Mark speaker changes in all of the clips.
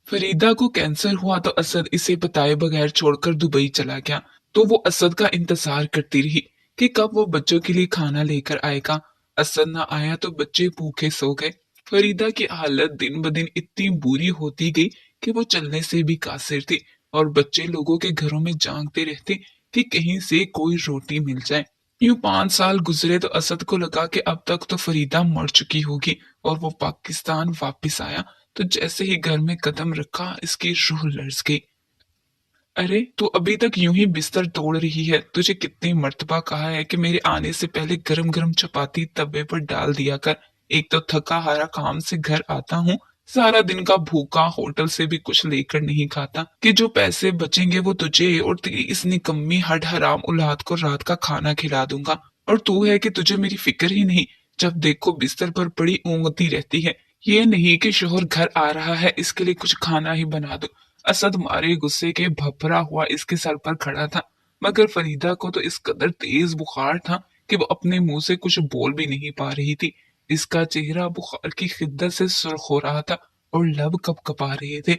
Speaker 1: फरीदा को कैंसर हुआ तो असद इसे बताए बगैर छोड़कर दुबई चला गया। तो वो असद का इंतजार करती रही कि कब वो बच्चों के लिए खाना लेकर आएगा। असद ना आया तो बच्चे भूखे सो गए। फरीदा की हालत दिन ब दिन इतनी बुरी होती गई कि वो चलने से भी कासिर थी और बच्चे लोगों के घरों में जांगते रहते कि कहीं से कोई रोटी मिल जाए। यूं 5 साल गुजरे तो असद को लगा कि अब तक तो फरीदा मर चुकी होगी और वो पाकिस्तान वापस आया तो जैसे ही घर में कदम रखा इसकी रूह लर्ज गई। अरे तू अभी तक यूं ही बिस्तर तोड़ रही है। तुझे कितनी मर्तबा कहा है कि मेरे आने से पहले गरम गरम चपाती तवे पर डाल दिया कर। एक तो थका हारा काम से घर आता हूँ, सारा दिन का भूखा, होटल से भी कुछ लेकर नहीं खाता कि जो पैसे बचेंगे वो तुझे और तेरी इस निकम्मी हड हराम औलाद को रात का खाना खिला दूंगा। और तू है कि तुझे मेरी फिक्र ही नहीं। जब देखो बिस्तर पर पड़ी ऊँगती रहती है। ये नहीं कि शोहर घर आ रहा है इसके लिए कुछ खाना ही बना दो। असद मारे गुस्से के भभरा हुआ इसके सर पर खड़ा था, मगर फरीदा को तो इस कदर तेज बुखार था कि वो अपने मुंह से कुछ बोल भी नहीं पा रही थी। इसका चेहरा बुखार की शिद्दत से सुर्ख हो रहा था और लब कपकपा रहे थे।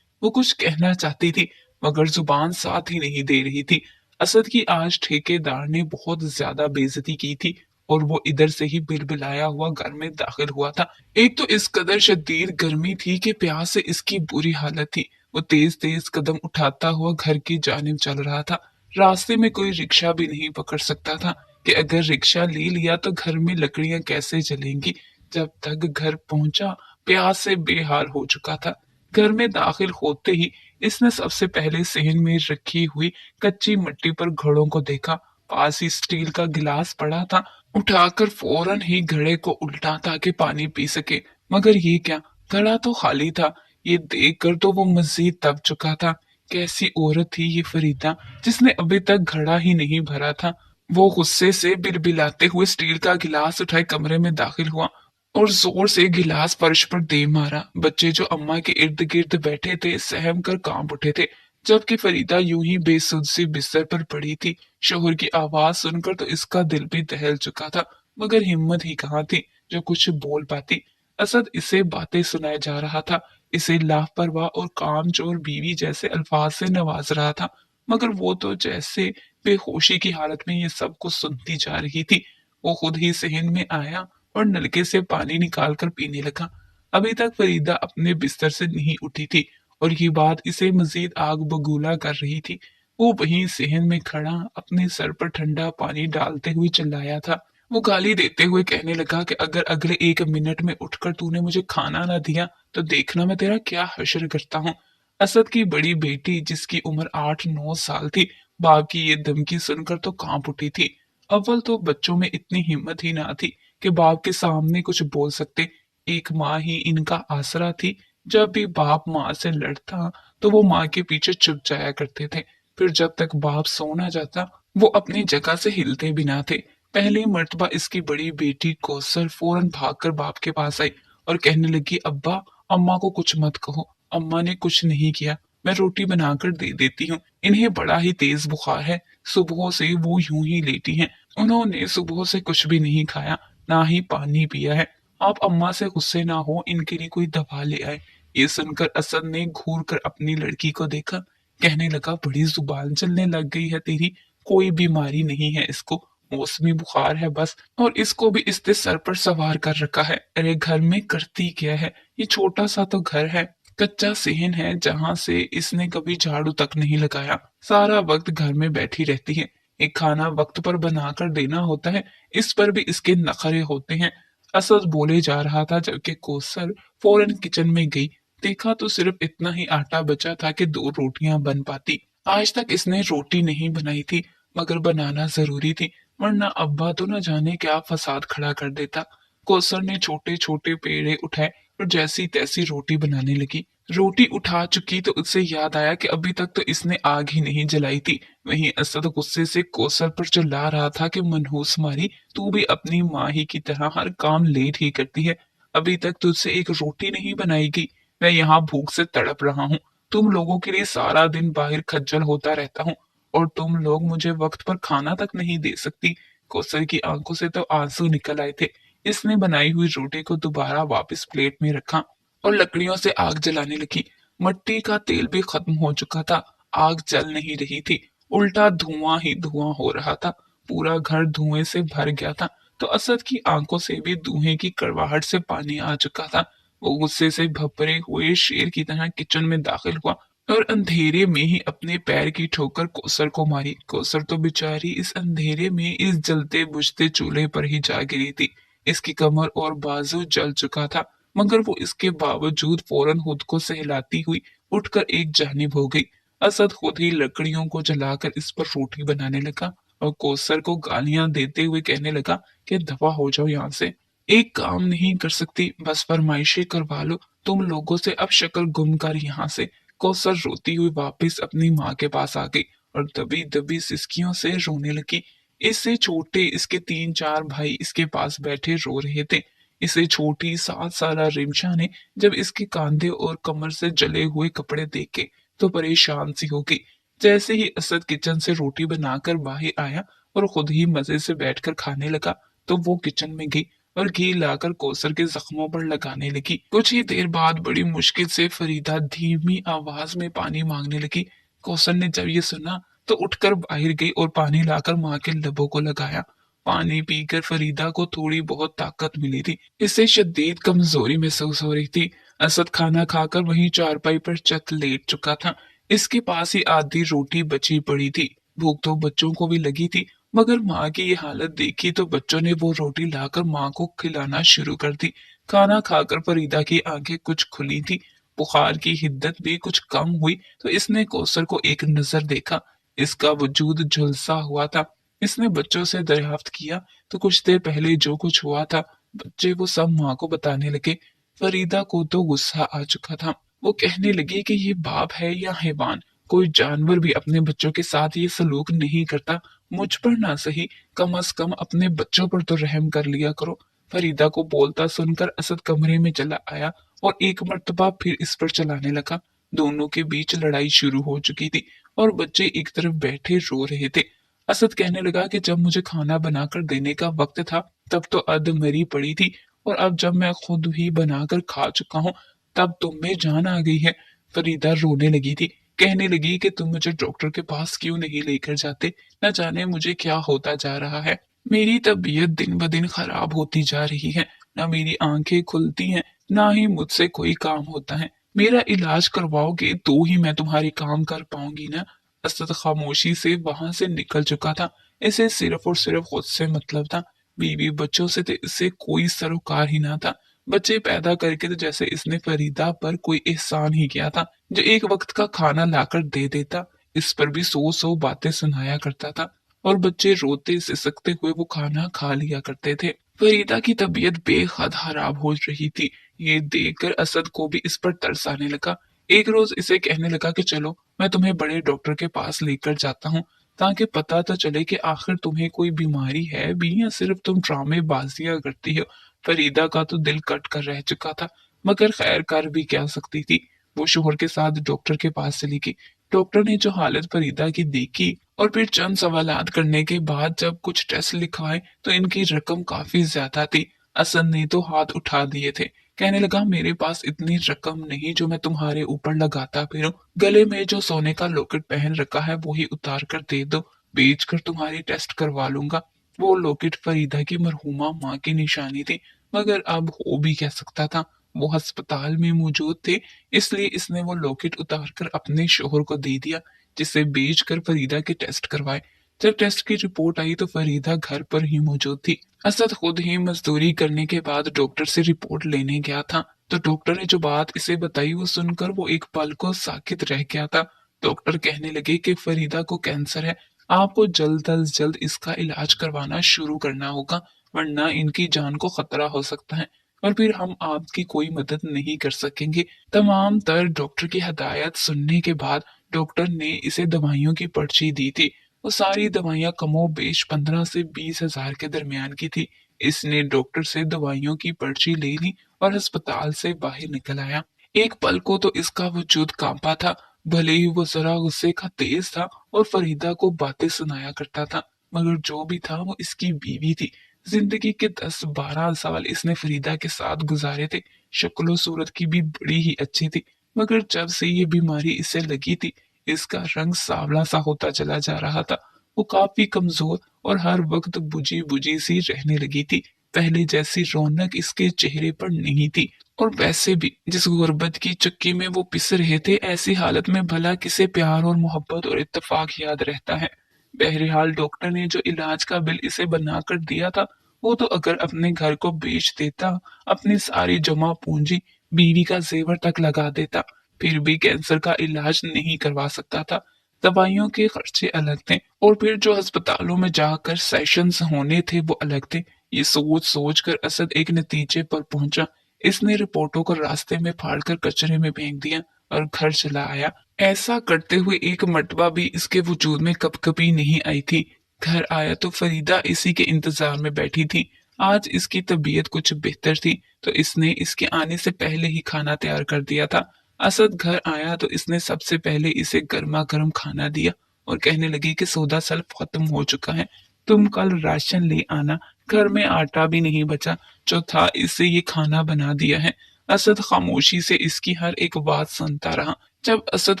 Speaker 1: वो कुछ कहना चाहती थी मगर जुबान साथ ही नहीं दे रही थी। असद की आज ठेकेदार ने बहुत ज्यादा बेइज्जती की थी और वो इधर से ही बिलबिलाया हुआ घर में दाखिल हुआ था। एक तो इस कदर शदीद गर्मी थी कि प्यास से इसकी बुरी हालत थी। वो तेज तेज कदम उठाता हुआ घर की जानिब चल रहा था। रास्ते में कोई रिक्शा भी नहीं पकड़ सकता था कि अगर रिक्शा ले लिया तो घर में लकड़ियां कैसे जलेंगी। जब तक घर पहुंचा प्यास से बेहाल हो चुका था। घर में दाखिल होते ही इसने सबसे पहले सहन में रखी हुई कच्ची मिट्टी पर घड़ों को देखा। पास ही स्टील का गिलास पड़ा था। उठाकर फौरन ही घड़े को उल्टा ताकि पानी पी सके, मगर ये क्या, घड़ा तो खाली था। ये देखकर तो वो मजीद तप चुका था। कैसी औरत थी ये फरीदा जिसने अभी तक घड़ा ही नहीं भरा था। वो गुस्से से बिलबिलाते हुए स्टील का गिलास उठाए कमरे में दाखिल हुआ और जोर से गिलास फर्श पर दे मारा। बच्चे जो अम्मा के इर्द गिर्द बैठे थे सहम कर कांप उठे थे, जबकि फरीदा यूं ही बेसुध सी बिस्तर पर पड़ी थी। शोहर की आवाज सुनकर तो इसका दिल भी दहल चुका था, मगर हिम्मत ही कहाँ थी जो कुछ बोल पाती। असद इसे बातें सुनाए जा रहा था, इसे लापरवाह और कामचोर बीवी जैसे अल्फाज से नवाज रहा था, मगर वो तो जैसे बेहोशी की हालत में ये सब कुछ सुनती जा रही थी। वो खुद ही सहन में आया और नलके से पानी निकालकर पीने लगा। अभी तक फरीदा अपने बिस्तर से नहीं उठी थी और ये बात इसे मजीद आग बबूला कर रही थी। वो वहीं सहन में खड़ा अपने सर पर ठंडा पानी डालते हुए चिल्लाया था। वो गाली देते हुए कहने लगा कि अगर अगले 1 मिनट में उठकर तूने मुझे खाना ना दिया तो देखना मैं तेरा क्या हश्र करता हूँ। असद की बड़ी बेटी जिसकी उम्र 8-9 साल थी, बाप की ये धमकी सुनकर तो कांप उठी थी। अव्वल तो बच्चों में इतनी हिम्मत ही ना थी कि बाप के सामने कुछ बोल सकते। एक माँ ही इनका आसरा थी। जब भी बाप माँ से लड़ता तो वो माँ के पीछे छुप जाया करते थे। फिर जब तक बाप सो ना जाता वो अपनी जगह से हिलते भी ना थे। पहली मर्तबा इसकी बड़ी बेटी कौसर फौरन भागकर बाप के पास आई और कहने लगी, अब्बा अम्मा को कुछ मत कहो, अम्मा ने कुछ नहीं किया, मैं रोटी बनाकर दे देती हूँ। इन्हें बड़ा ही तेज बुखार है, सुबह से वो यूं ही लेटी हैं। उन्होंने सुबह से कुछ भी नहीं खाया, ना ही पानी पिया है। आप अम्मा से गुस्से ना हो, इनके लिए कोई दवा ले आए। ये सुनकर असद ने घूर कर अपनी लड़की को देखा, कहने लगा, बड़ी जुबान चलने लग गई है तेरी। कोई बीमारी नहीं है इसको, मौसमी बुखार है बस, और इसको भी इसने सर पर सवार कर रखा है। अरे घर में करती क्या है, ये छोटा सा तो घर है, कच्चा सेहन है जहाँ से इसने कभी झाड़ू तक नहीं लगाया। सारा वक्त घर में बैठी रहती है। एक खाना वक्त पर बनाकर देना होता है, इस पर भी इसके नखरे होते हैं। असद बोले जा रहा था जबकि कौसर फौरन किचन में गई। देखा तो सिर्फ इतना ही आटा बचा था कि 2 रोटियां बन पाती। आज तक इसने रोटी नहीं बनाई थी, मगर बनाना जरूरी थी, वरना अब्बा तो न जाने क्या फसाद खड़ा कर देता। कौसर ने छोटे छोटे पेड़े उठाए और जैसी तैसी रोटी बनाने लगी। रोटी उठा चुकी तो उससे याद आया कि अभी तक तो इसने आग ही नहीं जलाई थी। वहीं असद गुस्से से कौसर पर चिल्ला रहा था कि मनहूस मारी, तू भी अपनी माँ ही की तरह हर काम लेट ही करती है। अभी तक तुझसे एक रोटी नहीं बनाई गई। मैं यहाँ भूख से तड़प रहा हूँ। तुम लोगों के लिए सारा दिन बाहर खज्जल होता रहता हूँ और तुम लोग मुझे वक्त पर खाना तक नहीं दे सकती। कौसर की आंखों से तो आंसू निकल आए थे। इसने बनाई हुई रोटी को दोबारा वापस प्लेट में रखा और लकड़ियों से आग जलाने लगी। मट्टी का तेल भी खत्म हो चुका था, आग जल नहीं रही थी, उल्टा धुआं ही धुआं हो रहा था। पूरा घर धुएं से भर गया था। तो असद की आंखों से भी धुएं की कड़वाहट से पानी आ चुका था। वो गुस्से से भपरे हुए शेर की तरह किचन में दाखिल हुआ और अंधेरे में ही अपने पैर की ठोकर कौसर को मारी। कौसर तो बेचारी इस अंधेरे में इस जलते बुझते चूल्हे पर ही जा गिरी थी। इसकी कमर और बाजू जल चुका था, मगर वो इसके बावजूद फौरन खुद को सहलाती हुई उठकर एक जानिब हो गई। असद खुद ही लकड़ियों को जलाकर इस पर रोटी बनाने लगा और कौसर को गालियां देते हुए कहने लगा कि दफा हो जाओ यहाँ से, एक काम नहीं कर सकती, बस फरमाइशें करवा लो तुम लोगों से, अब शक्ल गुम कर यहाँ से। कौसर रोती हुई वापस अपनी माँ के पास आ गई और दबी दबी सिसकियों से रोने लगी। इससे छोटे इसके 3-4 भाई इसके पास बैठे रो रहे थे। इसे छोटी 7 साला रिमशा ने जब इसके कांधे और कमर से जले हुए कपड़े देखे तो परेशान सी हो गई। जैसे ही असद किचन से रोटी बनाकर बाहर आया और खुद ही मजे से बैठकर खाने लगा, तो वो किचन में गई और घी लाकर कौसर के जख्मों पर लगाने लगी। कुछ ही देर बाद बड़ी मुश्किल से फरीदा धीमी आवाज में पानी मांगने लगी। कौसर ने जब ये सुना तो उठकर बाहर गई और पानी लाकर माँ के लबों को लगाया। पानी पीकर फरीदा को थोड़ी बहुत ताकत मिली थी। इससे शदीद कमजोरी महसूस हो रही थी। असद खाना खाकर वहीं चारपाई पर चत लेट चुका था। इसके पास ही आधी रोटी बची पड़ी थी। भूख तो बच्चों को भी लगी थी, मगर माँ की ये हालत देखी तो बच्चों ने वो रोटी लाकर माँ को खिलाना शुरू कर दी। खाना खाकर फरीदा की आंखें कुछ खुली थी, बुखार की हिद्दत भी कुछ कम हुई तो इसने कौसर को एक नजर देखा। इसका वजूद झुलसा हुआ था। इसने बच्चों से दरियाफ्त किया तो कुछ देर पहले जो कुछ हुआ था बच्चे वो सब माँ को बताने लगे। फरीदा को तो गुस्सा आ चुका था। वो कहने लगी कि ये बाप है या हैवान, कोई जानवर भी अपने बच्चों के साथ ये सलूक नहीं करता। मुझ पर ना सही, कम अज कम अपने बच्चों पर तो रहम कर लिया करो। फरीदा को बोलता सुनकर असद कमरे में चला आया और एक मर्तबा फिर इस पर चलाने लगा। दोनों के बीच लड़ाई शुरू हो चुकी थी और बच्चे एक तरफ बैठे रो रहे थे। असद कहने लगा कि जब मुझे खाना बनाकर देने का वक्त था तब तो अध मरी पड़ी थी, और अब जब मैं खुद ही बनाकर खा चुका हूँ तब तुम में जान आ गई है। फरीदा रोने लगी थी, कहने लगी कि तुम मुझे डॉक्टर के पास क्यों नहीं लेकर जाते, न जाने मुझे क्या होता जा रहा है। मेरी तबीयत दिन ब दिन खराब होती जा रही है, न मेरी आंखें खुलती हैं, ना ही मुझसे कोई काम होता है। मेरा इलाज करवाओगे तो ही मैं तुम्हारी काम कर पाऊंगी ना। असद खामोशी से वहां से निकल चुका था। इसे सिर्फ और सिर्फ खुद से मतलब था। बीवी बच्चों से तो इससे कोई सरोकार ही ना था। बच्चे पैदा करके तो जैसे इसने फरीदा पर कोई एहसान ही किया था, जो एक वक्त का खाना लाकर दे देता। इस पर भी 100 बातें सुनाया करता था और बच्चे रोते सिसकते हुए वो खाना खा लिया करते थे। फरीदा की तबीयत बेहद खराब हो रही थी। ये देखकर असद को भी इस पर तरस आने लगा। एक रोज इसे कहने लगा कि चलो मैं तुम्हें बड़े डॉक्टर के पास लेकर जाता हूँ, ताकि पता तो चले कि आखिर तुम्हें कोई बीमारी है भी या सिर्फ तुम ड्रामे बाजियां करती हो। फरीदा का तो दिल कट कर रह चुका था, मगर खैर कर भी क्या सकती थी। वो शोहर के साथ डॉक्टर के पास चली गई। डॉक्टर ने जो हालत फरीदा की देखी और फिर चंद सवालात करने के बाद जब कुछ टेस्ट लिखवाए तो इनकी रकम काफी ज्यादा थी। असद ने तो हाथ उठा दिए थे, कहने लगा मेरे पास इतनी रकम नहीं जो मैं तुम्हारे ऊपर लगाता फिरूं। गले में जो सोने का लॉकेट पहन रखा है वो ही उतार कर दे दो, बेच कर तुम्हारी टेस्ट करवा लूंगा। वो लॉकेट फरीदा की मरहूमा माँ की निशानी थी, मगर अब हो भी कह सकता था। वो अस्पताल में मौजूद थे, इसलिए इसने वो लॉकेट उतार कर अपने शोहर को दे दिया, जिसे बेच कर फरीदा के टेस्ट करवाए। जब टेस्ट की रिपोर्ट आई तो फरीदा घर पर ही मौजूद थी। असद खुद ही मजदूरी करने के बाद डॉक्टर से रिपोर्ट लेने गया था, तो डॉक्टर ने जो बात इसे बताई वो सुनकर वो एक पल को साकित रह गया था। डॉक्टर कहने लगे कि फरीदा को कैंसर है, आपको जल्द अज जल्द इसका इलाज करवाना शुरू करना होगा, वरना इनकी जान को खतरा हो सकता है और फिर हम आपकी कोई मदद नहीं कर सकेंगे। तमाम तर डॉक्टर की हदायत सुनने के बाद डॉक्टर ने इसे दवाइयों की पर्ची दी थी। वो सारी दवाइयां कमोबेश 15 से 20 हजार के दरमियान की थी। इसने डॉक्टर से दवाइयों की पर्ची ले ली और अस्पताल से बाहर निकल आया। एक पल को तो इसका वजूद कांपा था, भले ही वो जरा गुस्से का तेज था और फरीदा को बातें सुनाया करता था, मगर जो भी था वो इसकी बीवी थी। जिंदगी के 10-12 साल इसने फरीदा के साथ गुजारे थे। शक्लो सूरत की भी बड़ी ही अच्छी थी। मगर जब से ये बीमारी इसे लगी थी, इसका रंग सांवला सा होता चला जा रहा था। वो काफी कमजोर और हर वक्त बुझी बुझी सी रहने लगी थी। पहले जैसी रौनक इसके चेहरे पर नहीं थी। और वैसे भी जिस गुर्बत की चक्की में वो पिस रहे थे, ऐसी हालत में भला किसे प्यार और मोहब्बत और इत्तेफाक याद रहता है। बहरहाल डॉक्टर ने जो इलाज का बिल इसे बनाकर दिया था, वो तो अगर अपने घर को बेच देता, अपनी सारी जमा पूंजी, बीवी का जेवर तक लगा देता, फिर भी कैंसर का इलाज नहीं करवा सकता था। दवाइयों के खर्चे अलग थे और फिर जो अस्पतालों में जाकर सेशंस होने थे वो अलग थे। ये सोच सोच कर असद एक नतीजे पर पहुंचा। इसने रिपोर्टों को रास्ते में फाड़कर कचरे में फेंक दिया और घर चला आया। ऐसा करते हुए एक मर्तबा भी इसके वजूद में कभी नहीं आई थी। घर आया तो फरीदा इसी के इंतजार में बैठी थी। आज इसकी तबीयत कुछ बेहतर थी तो इसने इसके आने से पहले ही खाना तैयार कर दिया था। असद घर आया तो इसने सबसे पहले इसे गर्मा गर्म खाना दिया और कहने लगी कि सौदा सल्फ खत्म हो चुका है, तुम कल राशन ले आना, घर में आटा भी नहीं बचा, जो था इससे ये खाना बना दिया है। असद खामोशी से इसकी हर एक बात सुनता रहा। जब असद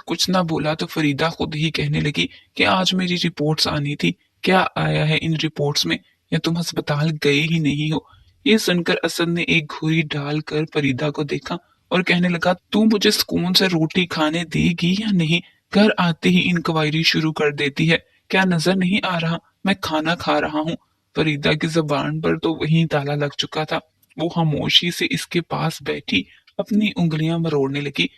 Speaker 1: कुछ ना बोला तो फरीदा खुद ही कहने लगी कि आज मेरी रिपोर्ट्स आनी थी, क्या आया है इन रिपोर्ट्स में, या तुम अस्पताल गए ही नहीं हो। ये सुनकर असद ने एक घूरी डालकर फरीदा को देखा और कहने लगा, तू मुझे सुकून से रोटी खाने देगी या नहीं? घर आते ही इंक्वायरी शुरू कर देती है, क्या नजर नहीं आ रहा मैं खाना खा रहा हूँ? फरीदा की जबान पर तो वही ताला लग चुका था। वो खामोशी से इसके पास बैठी अपनी उंगलियां मरोड़ने लगी।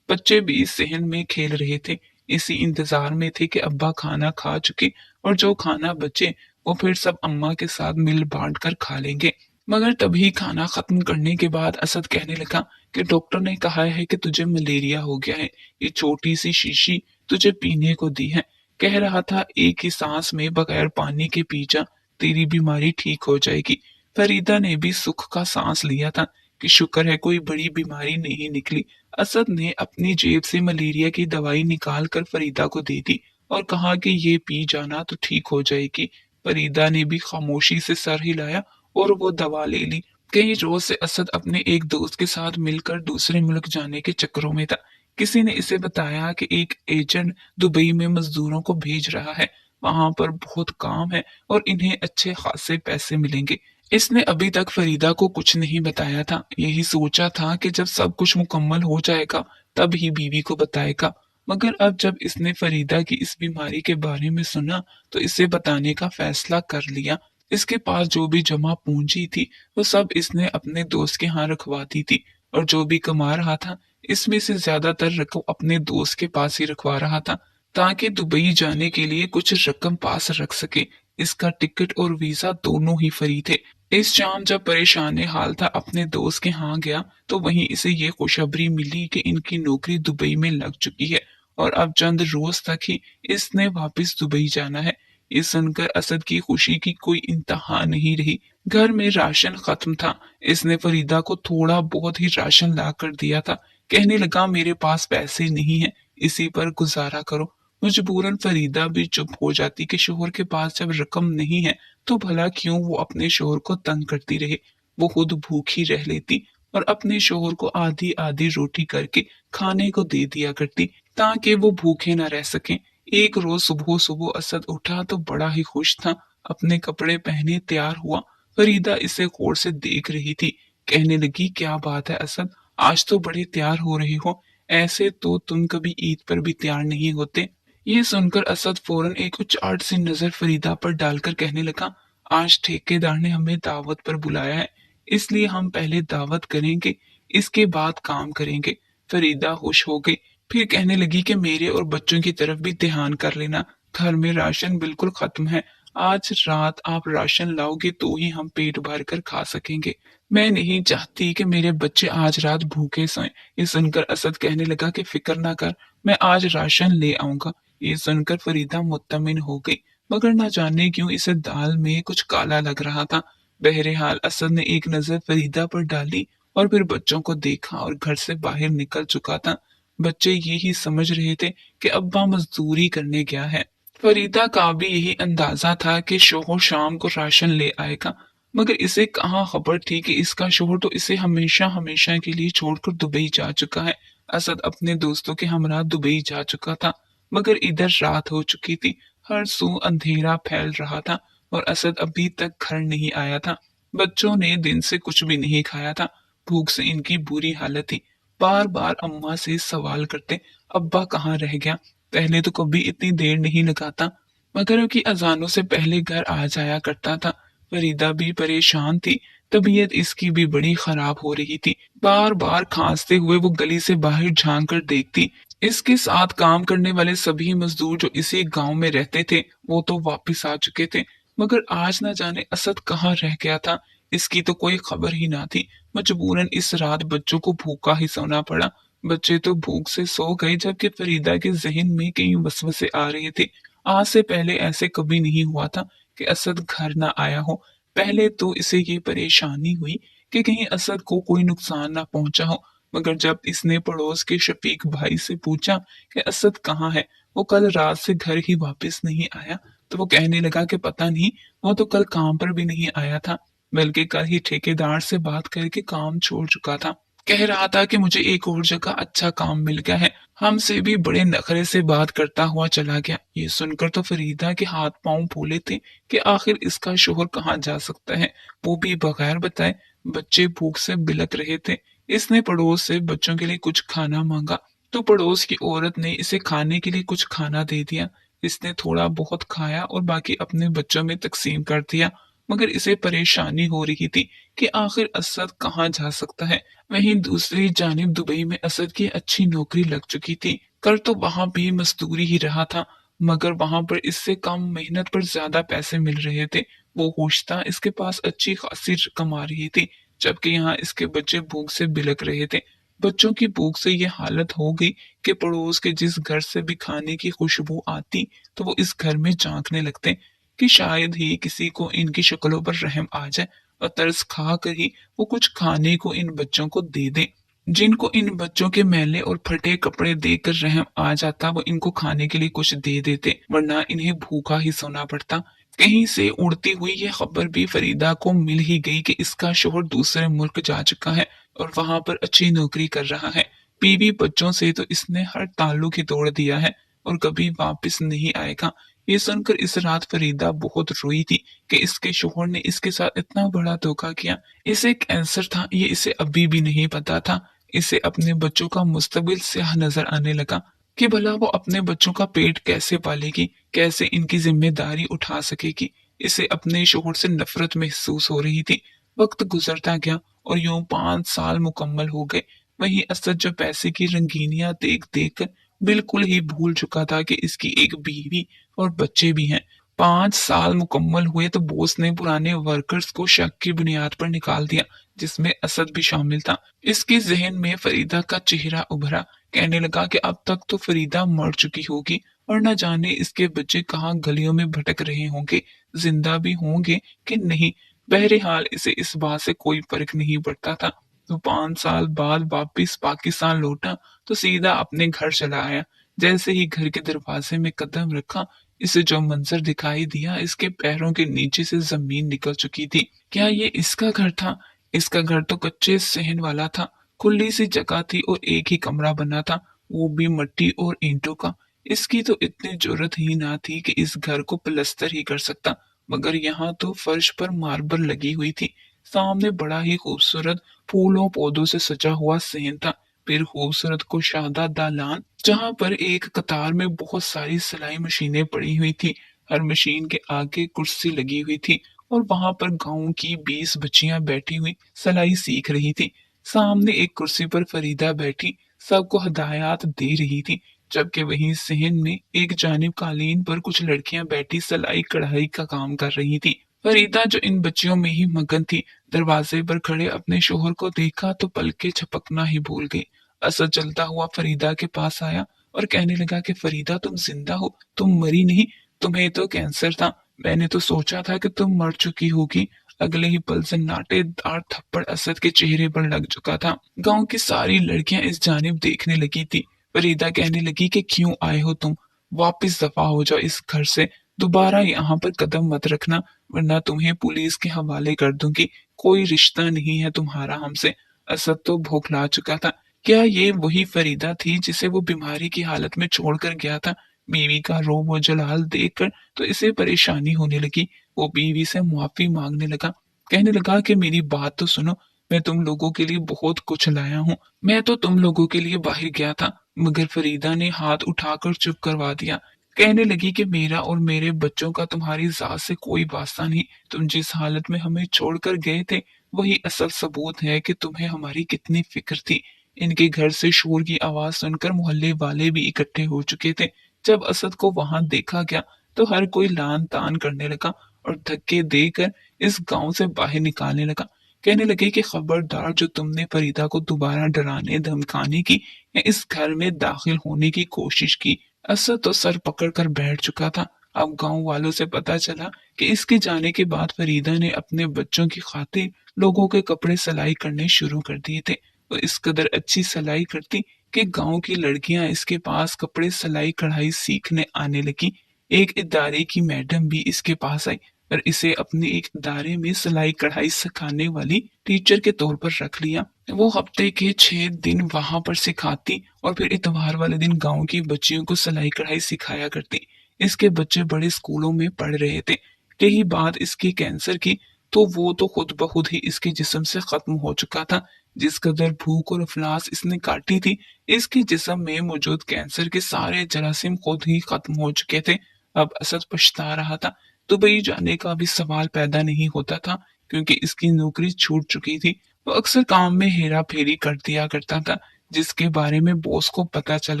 Speaker 1: बच्चे भी इस सहन में खेल रहे थे, इसी इंतजार में थे कि अब्बा खाना खा चुके और जो खाना बचे वो फिर सब अम्मा के साथ मिल बांट कर खा लेंगे। मगर तभी खाना खत्म करने के बाद असद कहने लगा कि डॉक्टर ने कहा है कि तुझे मलेरिया हो गया है, ये छोटी सी शीशी तुझे पीने को दी है। कह रहा था एक ही सांस में बगैर पानी के पी जा, तेरी बीमारी ठीक हो जाएगी। फरीदा ने भी सुख का सांस लिया था कि शुक्र है कोई बड़ी बीमारी नहीं निकली। असद ने अपनी जेब से मलेरिया की दवाई निकाल कर फरीदा को दे दी और कहा कि ये पी जाना तो ठीक हो जाएगी। फरीदा ने भी खामोशी से सर हिलाया और वो दवा ले ली। कई रोज से असद अपने एक दोस्त के साथ मिलकर दूसरे मुल्क जाने के चक्करों में था। किसी ने इसे बताया कि एक एजेंट दुबई में मजदूरों को भेज रहा है, वहां पर बहुत काम है और इन्हें अच्छे खासे पैसे मिलेंगे। इसने अभी तक फरीदा को कुछ नहीं बताया था, यही सोचा था कि जब सब कुछ मुकम्मल हो जाएगा तब ही बीवी को बताएगा। मगर अब जब इसने फरीदा की इस बीमारी के बारे में सुना तो इसे बताने का फैसला कर लिया। इसके पास जो भी जमा पूंजी थी वो सब इसने अपने दोस्त के यहाँ रखवा दी थी और जो भी कमा रहा था इसमें से ज्यादातर रकम अपने दोस्त के पास ही रखवा रहा था ताकि दुबई जाने के लिए कुछ रकम पास रख सके। इसका टिकट और वीजा दोनों ही फ्री थे। इस शाम जब परेशान हाल था अपने दोस्त के यहाँ गया तो वहीं इसे ये खुशखबरी मिली कि इनकी नौकरी दुबई में लग चुकी है और अब चंद रोज तक ही इसने वापस दुबई जाना है। ये सुनकर असद की खुशी की कोई इंतहा नहीं रही। घर में राशन खत्म था, इसने फरीदा को थोड़ा बहुत ही राशन ला कर दिया था। कहने लगा मेरे पास पैसे नहीं है, इसी पर गुजारा करो। मजबूरन फरीदा भी चुप हो जाती कि शोहर के पास जब रकम नहीं है तो भला क्यों वो अपने शोहर को तंग करती रहे। वो खुद भूखी रह लेती और अपने शोहर को आधी आधी रोटी करके खाने को दे दिया करती ताकि वो भूखे न रह सकें। एक रोज सुबह सुबह असद उठा तो बड़ा ही खुश था, अपने कपड़े पहने तैयार हुआ। फरीदा इसे गौर से देख रही थी। कहने लगी क्या बात है असद, आज तो बड़े तैयार हो रहे हो, ऐसे तो तुम कभी ईद पर भी तैयार नहीं होते। ये सुनकर असद फौरन एक उचाट सी नजर फरीदा पर डालकर कहने लगा, आज ठेकेदार ने हमें दावत पर बुलाया है, इसलिए हम पहले दावत करेंगे, इसके बाद काम करेंगे। फरीदा खुश हो गई, फिर कहने लगी कि मेरे और बच्चों की तरफ भी ध्यान कर लेना, घर में राशन बिल्कुल खत्म है, आज रात आप राशन लाओगे तो ही हम पेट भर कर खा सकेंगे। मैं नहीं चाहती कि मेरे बच्चे आज रात भूखे सोएं। ये सुनकर असद कहने लगा कि फिक्र ना कर, मैं आज राशन ले आऊंगा। ये सुनकर फरीदा मुत्तमिन हो गई, मगर न जाने क्यों इसे दाल में कुछ काला लग रहा था। बहरहाल असद ने एक नजर फरीदा पर डाली और फिर बच्चों को देखा और घर से बाहर निकल चुका था। बच्चे यही समझ रहे थे कि अब्बा मजदूरी करने गया है। फरीदा का भी यही अंदाजा था कि शोहर शाम को राशन ले आएगा, मगर इसे कहाँ खबर थी कि इसका शोहर तो इसे हमेशा हमेशा के लिए छोड़कर दुबई जा चुका है। असद अपने दोस्तों के हमरा दुबई जा चुका था, मगर इधर रात हो चुकी थी। हर सू अंधेरा फैल रहा था और असद अभी तक घर नहीं आया था। बच्चों ने दिन से कुछ भी नहीं खाया था। भूख से इनकी बुरी हालत थी। बार बार अम्मा से सवाल करते, अब्बा कहाँ रह गया? पहले तो कभी इतनी देर नहीं लगाता, मगर उनकी अजानों से पहले घर आ जाया करता था। फरीदा भी परेशान थी। तबीयत इसकी भी बड़ी खराब हो रही थी। बार बार खांसते हुए वो गली से बाहर झांक कर देखती। इसके साथ काम करने वाले सभी मजदूर जो इसी गांव में रहते थे, वो तो वापस आ चुके थे, मगर आज न जाने असद कहाँ रह गया था। इसकी तो कोई खबर ही ना थी। मजबूरन इस रात बच्चों को भूखा ही सोना पड़ा। बच्चे तो भूख से सो गए, जबकि फरीदा के जहन में कई वसवसे आ रहे थे। आज से पहले ऐसे कभी नहीं हुआ था कि असद घर ना आया हो। पहले तो इसे ये परेशानी हुई कि कहीं असद को कोई नुकसान ना पहुंचा हो, मगर जब इसने पड़ोस के शफीक भाई से पूछा कि असद कहाँ है, वो कल रात से घर ही वापस नहीं आया, तो वो कहने लगा कि पता नहीं, वो तो कल काम पर भी नहीं आया था, बल्कि कल ही ठेकेदार से बात करके काम छोड़ चुका था। कह रहा था कि मुझे एक और जगह अच्छा काम मिल गया है। हमसे भी बड़े नखरे से बात करता हुआ चला गया। ये सुनकर तो फरीदा के हाथ पांव फूले थे कि आखिर इसका शोहर कहाँ जा सकता है, वो भी बगैर बताए। बच्चे भूख से बिलक रहे थे। इसने पड़ोस से बच्चों के लिए कुछ खाना मांगा, तो पड़ोस की औरत ने इसे खाने के लिए कुछ खाना दे दिया। इसने थोड़ा बहुत खाया और बाकी अपने बच्चों में तकसीम कर दिया, मगर इसे परेशानी हो रही थी कि आखिर असद कहाँ जा सकता है। वहीं दूसरी जानिब दुबई में असद की अच्छी नौकरी लग चुकी थी। कर तो वहां भी मजदूरी ही रहा था, मगर वहां पर इससे कम मेहनत पर ज्यादा पैसे मिल रहे थे। वो होश था, इसके पास अच्छी खासी रकम आ रही थी, जबकि यहाँ इसके बच्चे भूख से बिलक रहे थे। बच्चों की भूख से ये हालत हो गई कि पड़ोस के जिस घर से भी खाने की खुशबू आती, तो वो इस घर में झांकने लगते कि शायद ही किसी को इनकी शक्लों पर रहम आ जाए और तरस खा कर ही वो कुछ खाने को इन बच्चों को दे दे। जिनको इन बच्चों के मैले और फटे कपड़े देखकर रहम आ जाता, वो इनको खाने के लिए कुछ दे देते, वरना इन्हें भूखा ही सोना पड़ता। कहीं से उड़ती हुई ये खबर भी फरीदा को मिल ही गई कि इसका शोहर दूसरे मुल्क जा चुका है और वहां पर अच्छी नौकरी कर रहा है। बीवी बच्चों से तो इसने हर ताल्लुक ही तोड़ दिया है और कभी वापस नहीं आएगा। ये सुनकर इस रात फरीदा बहुत रोई थी कि इसके शोहर ने इसके साथ इतना बड़ा धोखा किया। इसे कैंसर था, ये इसे अभी भी नहीं पता था। इसे अपने बच्चों का मुस्तकबिल स्याह नजर आने लगा कि भला वो अपने बच्चों का पेट कैसे पालेगी, कैसे इनकी जिम्मेदारी उठा सकेगी। इसे अपने शोहर से नफरत महसूस हो रही थी। वक्त गुजरता गया और यूं 5 साल मुकम्मल हो गए। वहीं असद जो पैसे की रंगीनियां देख देख कर बिल्कुल ही भूल चुका था कि इसकी एक बीवी और बच्चे भी हैं। 5 साल मुकम्मल हुए तो बॉस ने पुराने वर्कर्स को शक की बुनियाद पर निकाल दिया, जिसमें असद भी शामिल था। इसके जहन में फरीदा का चेहरा उभरा। कहने लगा कि अब तक तो फरीदा मर चुकी होगी और न जाने इसके बच्चे कहाँ गलियों में भटक रहे होंगे, जिंदा भी होंगे कि नहीं। बहरहाल इसे इस बात से कोई फर्क नहीं पड़ता था। तो 5 साल बाद वापिस पाकिस्तान लौटा तो सीधा अपने घर चला आया। जैसे ही घर के दरवाजे में कदम रखा, इसे जो मंजर दिखाई दिया, इसके पैरों के नीचे से जमीन निकल चुकी थी। क्या ये इसका घर था? इसका घर तो कच्चे सहन वाला था। खुली सी जगह थी और एक ही कमरा बना था, वो भी मिट्टी और ईंटों का। इसकी तो इतनी जरूरत ही ना थी कि इस घर को प्लस्तर ही कर सकता, मगर यहाँ तो फर्श पर मार्बल लगी हुई थी। सामने बड़ा ही खूबसूरत फूलों पौधों से सजा हुआ सहन था। फिर खूबसूरत कुशादा दालान, जहाँ पर एक कतार में बहुत सारी सिलाई मशीनें पड़ी हुई थी। हर मशीन के आगे कुर्सी लगी हुई थी और वहां पर गांव की 20 बच्चियां बैठी हुई सिलाई सीख रही थी। सामने एक कुर्सी पर फरीदा बैठी सबको हदायत दे रही थी, जबकि वहीं सहन में एक जानिब कालीन पर कुछ लड़कियां बैठी सिलाई कढ़ाई का काम कर रही थी। फरीदा जो इन बच्चियों में ही मगन थी, दरवाजे पर खड़े अपने शोहर को देखा तो पलके झपकना ही भूल गई। असद चलता हुआ फरीदा के पास आया और कहने लगा कि फरीदा, तुम जिंदा हो, तुम मरी नहीं। तुम्हें तो कैंसर था, मैंने तो सोचा था कि तुम मर चुकी होगी। अगले ही पल सन्नाटेदार थप्पड़ असद के चेहरे पर लग चुका था। गांव की सारी लड़कियां इस जानिब देखने लगी थी। फरीदा कहने लगी कि क्यों आए हो तुम? वापिस दफा हो जाओ इस घर से। दोबारा यहाँ पर कदम मत रखना, वरना तुम्हें पुलिस के हवाले कर दूंगी। कोई रिश्ता नहीं है तुम्हारा हमसे। असद तो भौंकला चुका था। क्या ये वही फरीदा थी जिसे वो बीमारी की हालत में छोड़कर गया था? बीवी का रोब और जलाल देखकर तो इसे परेशानी होने लगी। वो बीवी से मुआफी मांगने लगा, कहने लगा कि मेरी बात तो सुनो, मैं तुम लोगों के लिए बहुत कुछ लाया हूँ। मैं तो तुम लोगों के लिए बाहर गया था, मगर फरीदा ने हाथ उठाकर चुप करवा दिया। कहने लगी कि मेरा और मेरे बच्चों का तुम्हारी जात से कोई वास्ता नहीं। तुम जिस हालत में हमें छोड़कर गए थे, वही असल सबूत है कि तुम्हें हमारी कितनी फिक्र थी। इनके घर से शोर की आवाज सुनकर मोहल्ले वाले भी इकट्ठे हो चुके थे। जब असद को वहां देखा गया तो हर कोई लान तान करने लगा और धक्के देकर इस गांव से बाहर निकालने लगा। कहने लगे कि खबरदार, जो तुमने फरीदा को दोबारा डराने धमकाने की या इस घर में दाखिल होने की कोशिश की। असद तो सर पकड़कर बैठ चुका था। अब गांव वालों से पता चला कि इसके जाने के बाद फरीदा ने अपने बच्चों की खातिर लोगों के कपड़े सिलाई करने शुरू कर दिए थे। वो इस कदर अच्छी सिलाई करती कि गांव की लड़कियां इसके पास कपड़े सिलाई कढ़ाई सीखने आने लगी। एक इदारे की मैडम भी इसके पास आई और इसे अपने एक इदारे में सिलाई कढ़ाई सिखाने वाली टीचर के तौर पर रख लिया। वो हफ्ते के 6 दिन वहां पर सिखाती और फिर इतवार वाले दिन गांव की बच्चियों को सिलाई कढ़ाई सिखाया करती। इसके बच्चे बड़े स्कूलों में पढ़ रहे थे। रही बात इसके कैंसर की, तो वो तो खुद ब खुद ही इसके जिस्म से खत्म हो चुका था। जिस कदर भूख और अफलास इसने काटी थी, इसके जिस्म में मौजूद कैंसर के सारे जरासीम खुद ही खत्म हो चुके थे। अब असद पछता रहा था। दुबई जाने का भी सवाल पैदा नहीं होता था, क्योंकि इसकी नौकरी छूट चुकी थी। वो अक्सर काम में हेरा फेरी कर दिया करता था, जिसके बारे में बॉस को पता चल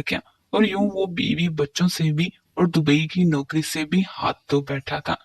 Speaker 1: गया और यूं वो बीवी बच्चों से भी और दुबई की नौकरी से भी हाथ धो बैठा था।